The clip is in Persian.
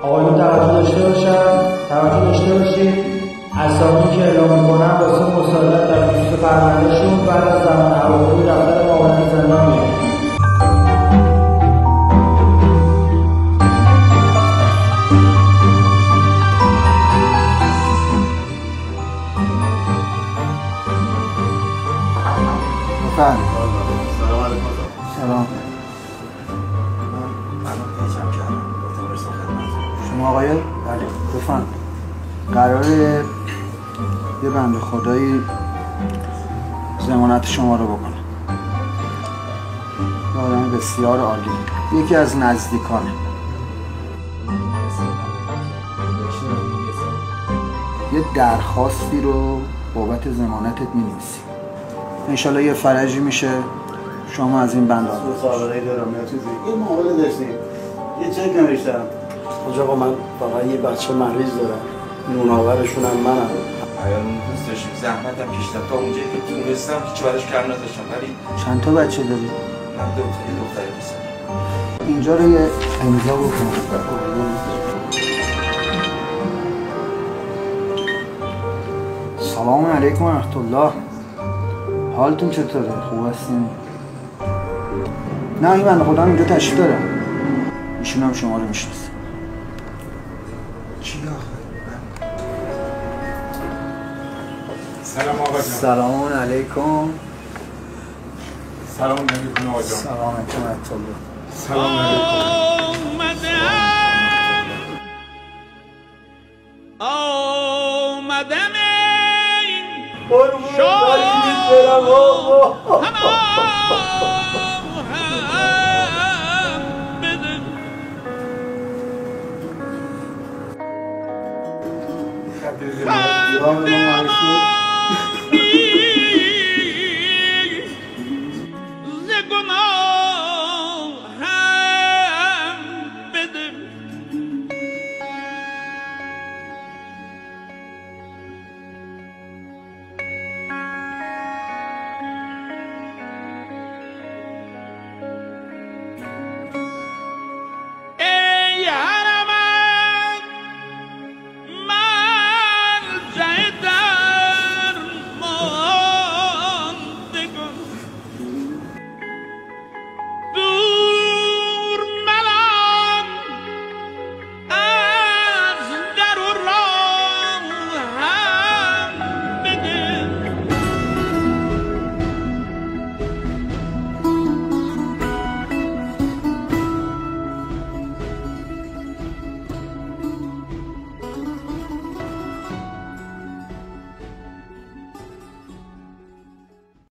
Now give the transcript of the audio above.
آقایون توجه داشته باشید. اسامی که اعلام میکنم واسه مساعدت در خصوص پروندهشون بعد از زمان هواپیمایی دفتر معاونت زندان میاد. سلام علیکم. سلام. شما آقای؟ بله بفرمایید. قراره یه بنده خدایی ضمانت شما رو بکنه. یه آدم بسیار عالی، یکی از نزدیکانه. یه درخواستی رو بابت ضمانتت می‌نویسی. انشالله یه فرجی میشه شما از این بند آزاد بشید. مصاحبه دارم یا چیزی. یه معامله داشتیم. یه چک نوشتم. آقا من فقط یه بچه مریض دارم. نوناورشون هم منم. ایام دوست داشتیم زحمتم کشیدم تا اونجایی که تونستم هیچ برش کم نداشتم ولی چند تا بچه داری؟ من دو تا یه دختری هستم. اینجا رو یه امضا بکن. سلام علیکم و رحمت الله. حالتون چطوره؟ خوب هستین؟ نه این بنده خدا اینجا تشریف داره. ایشون هم شما رو میشناسه. چی آخه؟ سلام آقا جان. سلام علیکم. سلام علیکم آقا جان. سلام علیکم و رحمت الله. سلام علیکم. سلام علیکم.